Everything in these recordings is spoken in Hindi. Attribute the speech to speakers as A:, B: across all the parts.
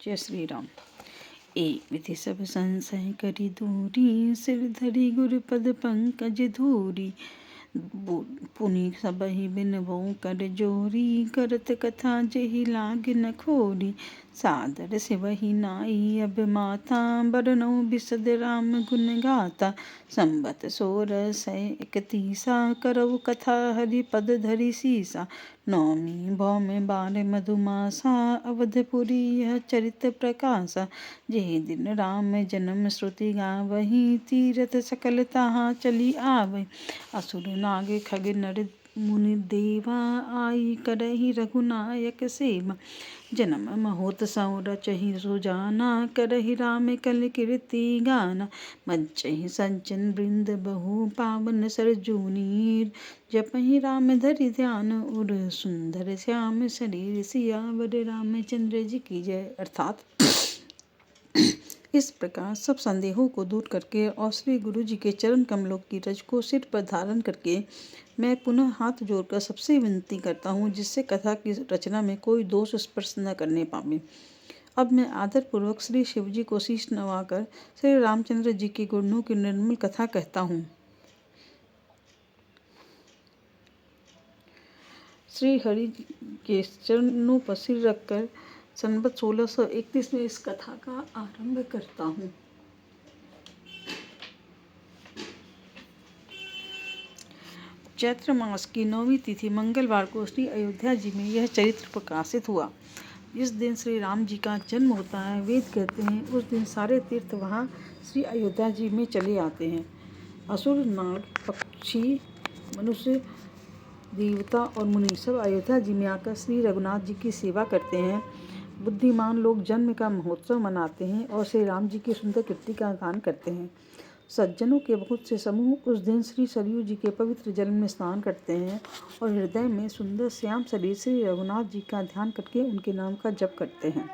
A: जय श्री राम। एक विधि सब संशय करी दूरी, सिर धरी गुर पद पंकज धूरी। पुनि सबहि बिनबो कर जोरी, करत कथा जेहि लाग न खोरी। सादर सिवहि नाई अब माता, बरनौ बिसद राम गुण गाता। संबत 1631 करऊ कथा, हरि पद धरि सीसा। नौमी भौम बार मधुमासा, अवधपुरी यह चरित प्रकाशा। जे दिन राम जन्म श्रुति गावही, तीरथ सकल तहाँ चली आवै। असुर नाग खग नर मुनि देवा, आई करहि रघुनायक सेवा। जन्म महोत्सव रचहि सुजाना, करहि राम कल कीर्ति गाना। मज्जहि सज्जन वृंद बहु पावन सरजूनीर, जपहि राम धरि ध्यान उर सुंदर श्याम शरीर। सियावर रामचंद्र जी की जय। अर्थात इस प्रकार सब संदेहों को दूर करके और श्री गुरु जी के चरण कमलों की रज को सिर पर धारण करके मैं पुनः हाथ जोड़कर सबसे विनती करता हूँ, जिससे कथा की रचना में कोई दोष स्पर्श न करने पावे। अब मैं आदर पूर्वक श्री शिव जी को शीश नवाकर श्री रामचंद्र जी के गुणों की निर्मल कथा कहता हूँ। श्री हरि के चरणों पर सिर रखकर संवत 1631 में इस कथा का आरंभ करता हूँ। चैत्र मास की 9वीं तिथि मंगलवार को श्री अयोध्या जी में यह चरित्र प्रकाशित हुआ। जिस दिन श्री राम जी का जन्म होता है, वेद कहते हैं उस दिन सारे तीर्थ वहाँ श्री अयोध्या जी में चले आते हैं। असुर, नाग, पक्षी, मनुष्य, देवता और मुनि सब अयोध्या जी में आकर श्री रघुनाथ जी की सेवा करते हैं। बुद्धिमान लोग जन्म का महोत्सव मनाते हैं और श्री राम जी की सुंदर कीर्ति का गान करते हैं। सज्जनों के बहुत से समूह उस दिन श्री सरयू जी के पवित्र जल में स्नान करते हैं और हृदय में सुंदर श्याम शरीर श्री रघुनाथ जी का ध्यान करके उनके नाम का जप करते हैं।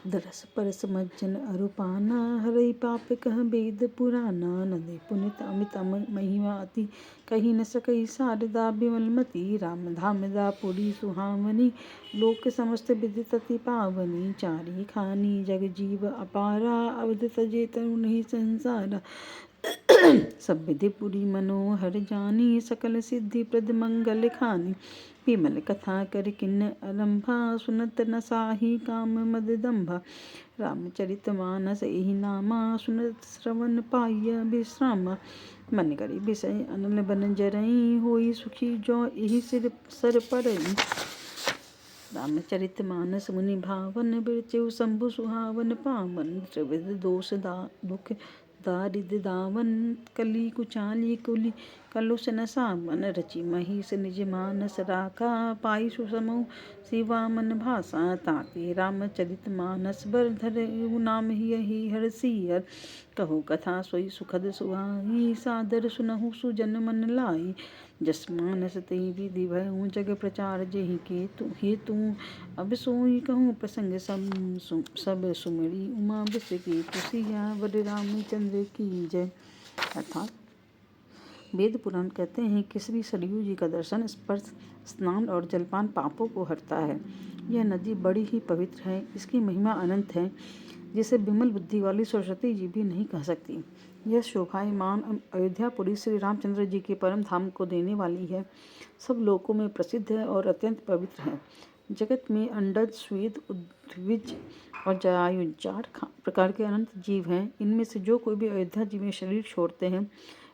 A: दरस परस मज्जन अरुपाना, हरई पाप कह वेद पुराना। नदे पुनित अमित महिमा अति, कही न सकई शारदा बिमलमती। राम धाम दा पुरी सुहावनी, लोक समस्त विदित अति पावनी। चारी खानी जग जीव अपारा, अवध तजे तरुण ही संसारा। सब विधि पुरी मनोहर जानी, सकल सिद्धि प्रद मंगल खानी। विमल कथा कर किन्न आरंभा, सुनत न साही काम मद दंभा। रामचरित मानस एहि नामा, सुनत श्रवण पाय विश्रामा। मन करी विषय अनल बन जरई, होई सुखी जो एहि सिर सर परई। रामचरित मानस मुनि भावन, बिरचेउ शंभु सुहावन पावन। त्रिविध दोष दुख दारिद्र दावन, कली कुचाली कुली कलुष न सावन। रचि महिष निज मानस राखा, पाई सुसमौ शिवा मन भाषा। ताके रामचरित मानस बर, धरऊ नाम ही हरषियर। कहु कथा सोई सुखद सुहाई, सादर सुनहु सुजन मन लाई। जस मानस ते विधि भयउ, जग प्रचार जेहि के हेतु। अब सोई कहूँ प्रसंग सब सुमरी, उमा विष की सियावर रामचंद्र की जय। अर्थात वेद पुराण कहते हैं कि श्री सरयू जी का दर्शन, स्पर्श, स्नान और जलपान पापों को हरता है। यह नदी बड़ी ही पवित्र है, इसकी महिमा अनंत है, जिसे विमल बुद्धि वाली सरस्वती जी भी नहीं कह सकती। यह शोभायमान अयोध्यापुरी श्री रामचंद्र जी के परम धाम को देने वाली है। सब लोकों में प्रसिद्ध है और अत्यंत पवित्र है। जगत में अंडज, स्वेद, उद्भिज और जरायु 4 प्रकार के अनंत जीव हैं। इनमें से जो कोई भी अयोध्या जी में शरीर छोड़ते हैं,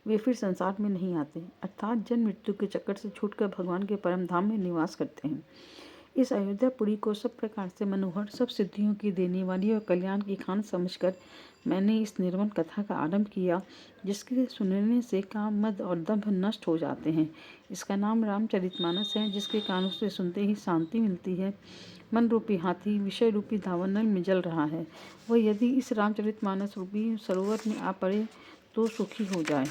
A: वे फिर संसार में नहीं आते, अर्थात जन्म मृत्यु के चक्कर से छूटकर भगवान के परम धाम में निवास करते हैं। इस अयोध्यापुरी को सब प्रकार से मनोहर, सब सिद्धियों की देने वाली और कल्याण की खान समझकर मैंने इस निर्मल कथा का आरंभ किया, जिसके सुनने से काम, मद और दंभ नष्ट हो जाते हैं। इसका नाम रामचरितमानस है, जिसके कानों से सुनते ही शांति मिलती है। मन रूपी हाथी विषय रूपी दावानल में जल रहा है, वह यदि इस रामचरितमानस रूपी सरोवर में आ पड़े तो सुखी हो जाए।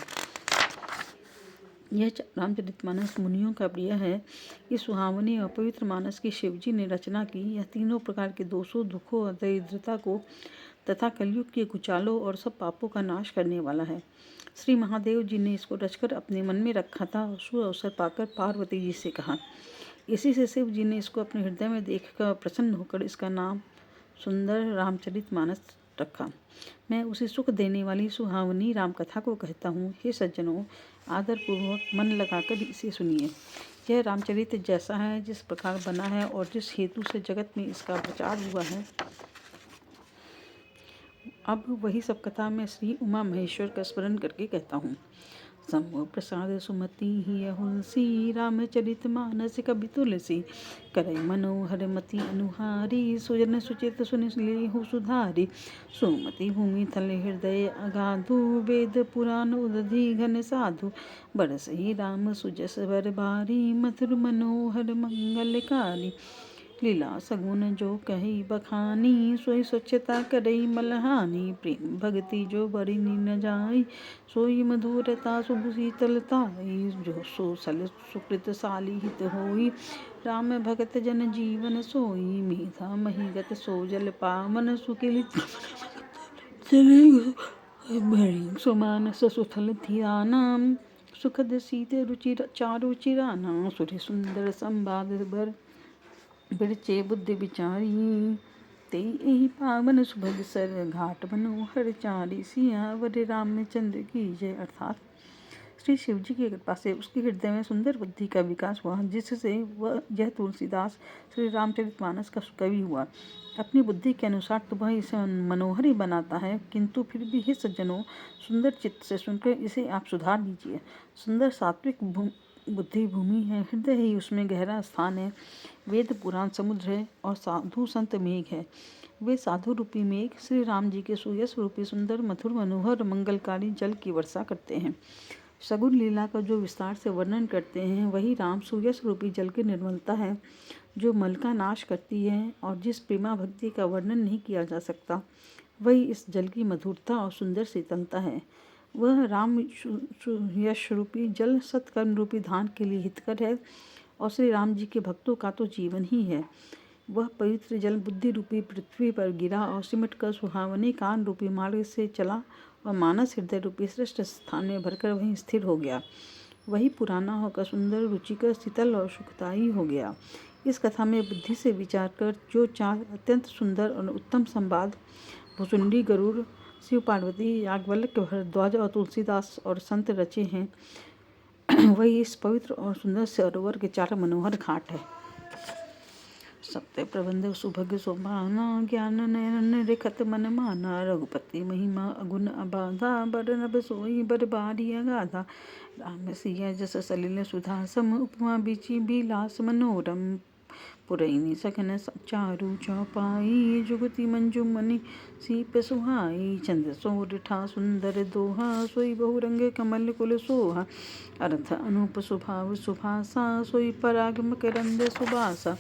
A: यह रामचरितमानस मुनियों का प्रिय है। इस सुहावनी और पवित्र मानस की शिवजी ने रचना की। यह तीनों प्रकार के दोषों, दुखों और दरिद्रता को तथा कलयुग के कुचालों और सब पापों का नाश करने वाला है। श्री महादेव जी ने इसको रचकर अपने मन में रखा था और शुभ अवसर पाकर पार्वती जी से कहा। इसी से शिव जी ने इसको अपने हृदय में देखकर प्रसन्न होकर इसका नाम सुंदर रामचरितमानस रखा। मैं उसे सुख देने वाली सुहावनी रामकथा को कहता हूँ। हे सज्जनों, आदरपूर्वक मन लगाकर इसे सुनिए। यह रामचरित जैसा है, जिस प्रकार बना है और जिस हेतु से जगत में इसका प्रचार हुआ है, अब वही सब कथा मैं श्री उमा महेश्वर का स्मरण करके कहता हूँ। शंभु प्रसाद सुमति ही अहुलसी, रामचरित मानस कवि तुलसी। करई मनोहर मति अनुहारी, सुजन सुचित सुन लेहु सुधारी। सुमति भूमि थल हृदय अगाधु, वेद पुराण उदधि घन साधु। बरसहि राम सुजस बर बारी, मधुर मनोहर मंगलकारी। लीला सगुन जो कही बखानी, सोई स्वच्छता करई मलहानी। प्रेम भक्ति जो बड़ी न जाई, सोई मधुरता शुभ शीतलताई। जो सो सल सुकृत साली हित होई, राम भगत जन जीवन सोई। मेधा महीगत सो जल पावन, सुकिलित सुमान सुथल धियानाम। सुखद शीत रुचि चारु चिराना, सुर सुंदर संवाद बर बिरचे बुद्धि विचारी। ते यही पावन सुभग सर, घाट मनोहर चारी। सियावर रामचंद्र की जय। अर्थात श्री शिव जी की कृपा से उसके हृदय में सुंदर बुद्धि का विकास हुआ, जिससे वह यह तुलसीदास श्री रामचरितमानस का कवि हुआ। अपनी बुद्धि के अनुसार तो वह इसे मनोहर ही बनाता है, किंतु फिर भी हे सज्जनों, सुंदर चित्त से सुनकर इसे आप सुधार दीजिए। सुंदर सात्विक बुद्धि भूमि है, हृदय ही उसमें गहरा स्थान है। वेद पुराण समुद्र है और साधु संत मेघ है। वे साधु रूपी मेघ श्री राम जी के सुयश रूपी सुंदर मधुर मनोहर मंगलकारी जल की वर्षा करते हैं। सगुन लीला का जो विस्तार से वर्णन करते हैं, वही राम सुयश रूपी जल की निर्मलता है, जो मल का नाश करती है और जिस प्रेमा भक्ति का वर्णन नहीं किया जा सकता, वही इस जल की मधुरता और सुंदर शीतलता है। वह राम यश रूपी जल सत्कर्म रूपी धान के लिए हितकर है और श्री राम जी के भक्तों का तो जीवन ही है। वह पवित्र जल बुद्धि रूपी पृथ्वी पर गिरा और सिमट कर सुहावने कान रूपी मार्ग से चला और मानस हृदय रूपी श्रेष्ठ स्थान में भरकर वहीं स्थिर हो गया। वही पुराना होकर सुंदर रुचिकर शीतल और सुखदायी हो गया। इस कथा में बुद्धि से विचार कर जो 4 अत्यंत सुंदर और उत्तम संवाद भुसुंडी, गरुड़, शिव पार्वती, याज्ञवल्क्य, भरद्वाज और तुलसीदास और संत रचे हैं, वही इस पवित्र और सुंदर सरोवर के 4 मनोहर घाट है। सत्य प्रबंध सुभग शोभाना, ज्ञान नयन रेखत मन माना। रघुपति महिमा अगुण अबाधा, बर नभ सोई बर बारी अगाधा। राम सिया जस सलिल सुधा सम, उपमा बीची बिलास मनोरम। पुरैनी सखन चारु चौपाई, जुगति मंजुमनि सीप सुहाई। चंद्र सोरठा सुंदर दोहा, सोई बहुरंग कमल कुल सोहा। अर्थ अनूप सुभाव सुभासा, सोई पराग मकरंद सुबासा।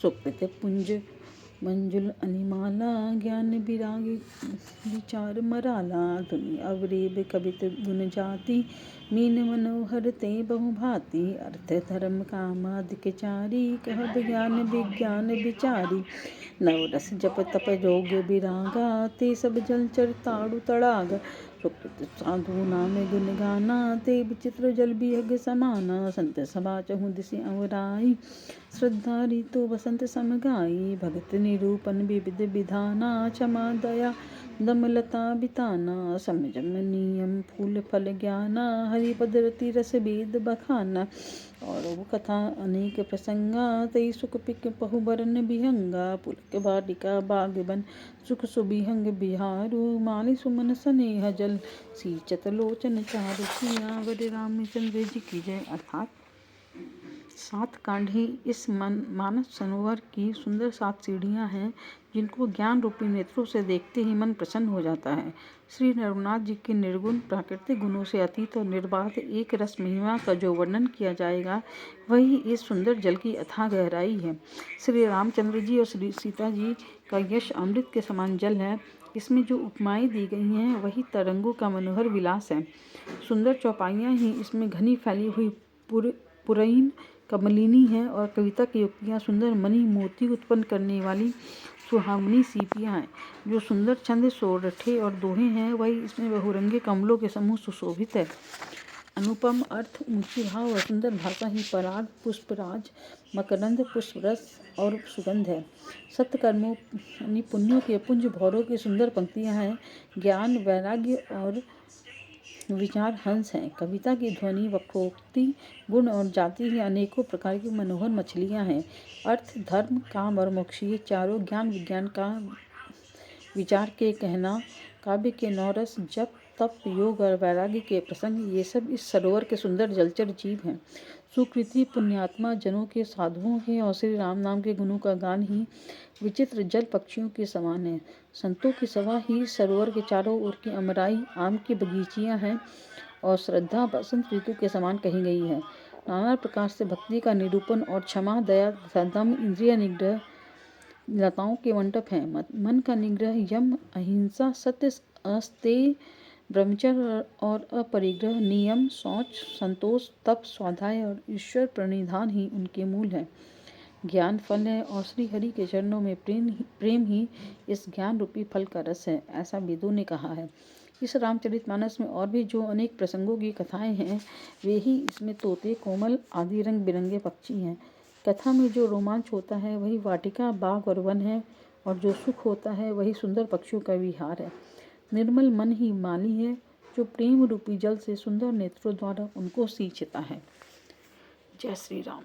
A: सुकृत पुंज मंजुल अनिमाला, ज्ञान विराग विचार मराला। धुनि अवरेब कवित गुण जाति, मीन मनोहर ते बहुभाति। अर्थ धर्म कामादिक चारी, कहब ज्ञान विज्ञान विचारी। नवरस जप तप जोग विरागा, ते सब जलचर ताड़ु तड़ागा। सुकृत साधु नाम गुण गाना, ते विचित्र जल बिहग समाना। संत सभा चहु दिसि अवराई, श्रद्धा रीतो बसंत समगाई। भगत निरूपण विविध विधाना, क्षमा दया दमलता बिताना। समझम नियम फूल फल ज्ञाना, हरिपद रति रस वेद बखाना। और वो कथा अनेक प्रसंगा, तई सुख पिक पहुबरन बिहंगा। पुलक बाटिका बागबन सुख सुबिहंग बिहारू, माली सुमन स्नेह जल सींचत लोचन चारु। सियावर रामचंद्र जी की जय। अर्थात 7 कांड ही इस मानस सरोवर की सुंदर 7 सीढ़ियाँ हैं, जिनको ज्ञान रूपी नेत्रों से देखते ही मन प्रसन्न हो जाता है। श्री रघुनाथ जी के निर्गुण प्राकृतिक गुणों से अतीत और निर्बाध एक रस महिमा का जो वर्णन किया जाएगा, वही इस सुंदर जल की अथाह गहराई है। श्री रामचंद्र जी और श्री सीता जी का यश अमृत के समान जल है। इसमें जो उपमाएं दी गई हैं, वही तरंगों का मनोहर विलास है। सुंदर चौपाइयाँ ही इसमें घनी फैली हुई पुरैन कमलिनी है और कविता की युक्तियाँ सुंदर मणि मोती उत्पन्न करने वाली सुहावनी सीपियाँ हैं। जो सुंदर छंद सोरठे और दोहे हैं, वही इसमें बहुरंगे कमलों के समूह सुशोभित है। अनुपम अर्थ, ऊंची भाव और सुंदर भाषा ही पराग, पुष्पराज, मकरंद, पुष्परस और सुगंध है। सत्य कर्मों यानी पुण्यों के पुंज भौरों की सुंदर पंक्तियां हैं। ज्ञान, वैराग्य और विचार हंस हैं। कविता की ध्वनि, वक्रोक्ति, गुण और जाति ही अनेकों प्रकार की मनोहर मछलियां हैं। अर्थ, धर्म, काम और मोक्ष ये चारों ज्ञान विज्ञान का विचार के कहना, काव्य के नौरस, जप, तप, योग और वैराग्य के प्रसंग, ये सब इस सरोवर के सुंदर जलचर जीव हैं। सुकृति पुण्यात्मा जनों के, साधुओं के और श्री राम नाम के गुणों का गान ही विचित्र जल पक्षियों के समान है। संतों की सभा ही सरोवर के चारों ओर की अमराई, आम की बगीचियां हैं और श्रद्धा बसंत ऋतु के समान कही गई है। नाना प्रकार से भक्ति का निरूपण और क्षमा, दया, दम, इंद्रिय निग्रह लताओं के मंडप हैं। मन का निग्रह, यम, अहिंसा, सत्य, अस्तेय, ब्रह्मचर्य और अपरिग्रह, नियम, शौच, संतोष, तप, स्वाध्याय और ईश्वर प्रणिधान ही उनके मूल हैं। ज्ञान फल है और श्री हरि के चरणों में प्रेम ही इस ज्ञान रूपी फल का रस है, ऐसा वेदों ने कहा है। इस रामचरितमानस में और भी जो अनेक प्रसंगों की कथाएं हैं, वे ही इसमें तोते, कोमल आदि रंग बिरंगे पक्षी हैं। कथा में जो रोमांच होता है वही वाटिका, बाग और वन है, और जो सुख होता है वही सुंदर पक्षियों का विहार है। निर्मल मन ही माली है, जो प्रेम रूपी जल से सुंदर नेत्रों द्वारा उनको सींचता है। जय श्री राम।